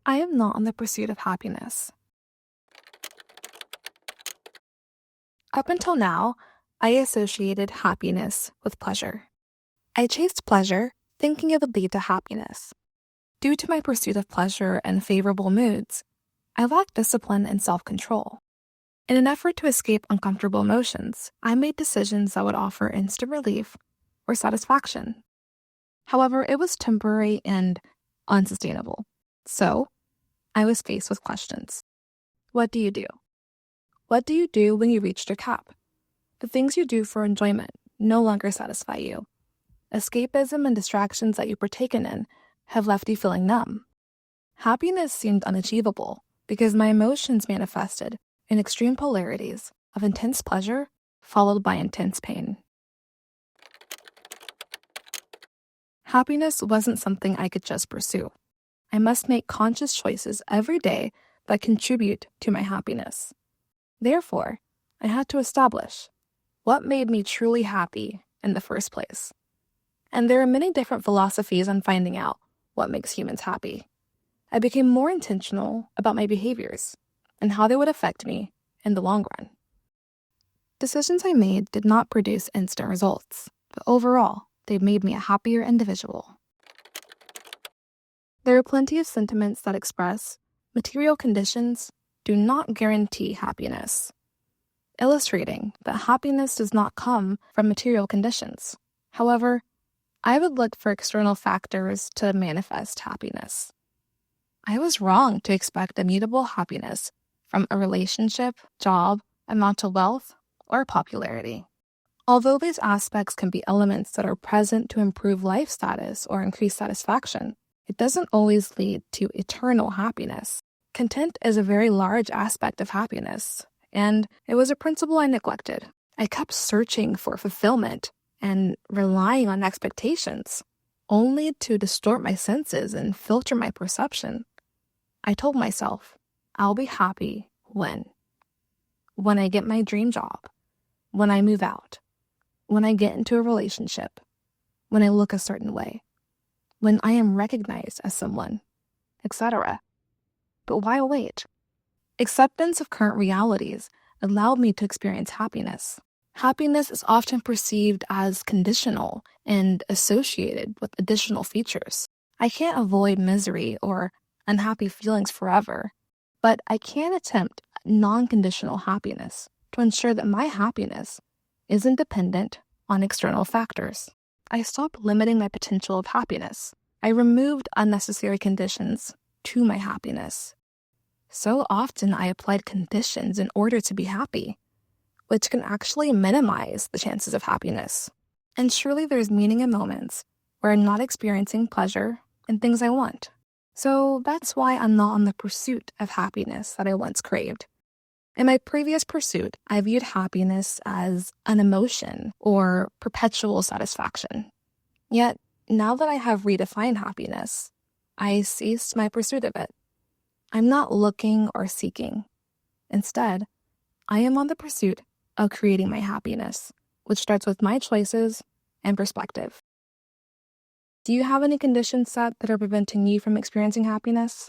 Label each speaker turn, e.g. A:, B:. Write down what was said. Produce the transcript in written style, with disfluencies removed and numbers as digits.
A: I am not on the pursuit of happiness. Up until now, I associated happiness with pleasure. I chased pleasure, thinking it would lead to happiness. Due to my pursuit of pleasure and favorable moods, I lacked discipline and self-control. In an effort to escape uncomfortable emotions, I made decisions that would offer instant relief or satisfaction. However, it was temporary and unsustainable. So, I was faced with questions. What do you do? What do you do when you reached your cap? The things you do for enjoyment no longer satisfy you. Escapism and distractions that you partaken in have left you feeling numb. Happiness seemed unachievable because my emotions manifested in extreme polarities of intense pleasure followed by intense pain. Happiness wasn't something I could just pursue. I must make conscious choices every day that contribute to my happiness. Therefore, I had to establish what made me truly happy in the first place. And there are many different philosophies on finding out what makes humans happy. I became more intentional about my behaviors and how they would affect me in the long run. Decisions I made did not produce instant results, but overall, they made me a happier individual. There are plenty of sentiments that express material conditions do not guarantee happiness, illustrating that happiness does not come from material conditions. However, I would look for external factors to manifest happiness. I was wrong to expect immutable happiness from a relationship, job, amount of wealth, or popularity. Although these aspects can be elements that are present to improve life status or increase satisfaction, it doesn't always lead to eternal happiness. Content is a very large aspect of happiness, and it was a principle I neglected. I kept searching for fulfillment and relying on expectations, only to distort my senses and filter my perception. I told myself, I'll be happy when I get my dream job, when I move out, when I get into a relationship, when I look a certain way, when I am recognized as someone, etc. But why wait? Acceptance of current realities allowed me to experience happiness. Happiness is often perceived as conditional and associated with additional features. I can't avoid misery or unhappy feelings forever, but I can attempt non-conditional happiness to ensure that my happiness isn't dependent on external factors. I stopped limiting my potential of happiness. I removed unnecessary conditions to my happiness. So often I applied conditions in order to be happy, which can actually minimize the chances of happiness. And surely there's meaning in moments where I'm not experiencing pleasure in things I want. So that's why I'm not on the pursuit of happiness that I once craved. In my previous pursuit, I viewed happiness as an emotion or perpetual satisfaction. Yet, now that I have redefined happiness, I ceased my pursuit of it. I'm not looking or seeking. Instead, I am on the pursuit of creating my happiness, which starts with my choices and perspective. Do you have any conditions set that are preventing you from experiencing happiness?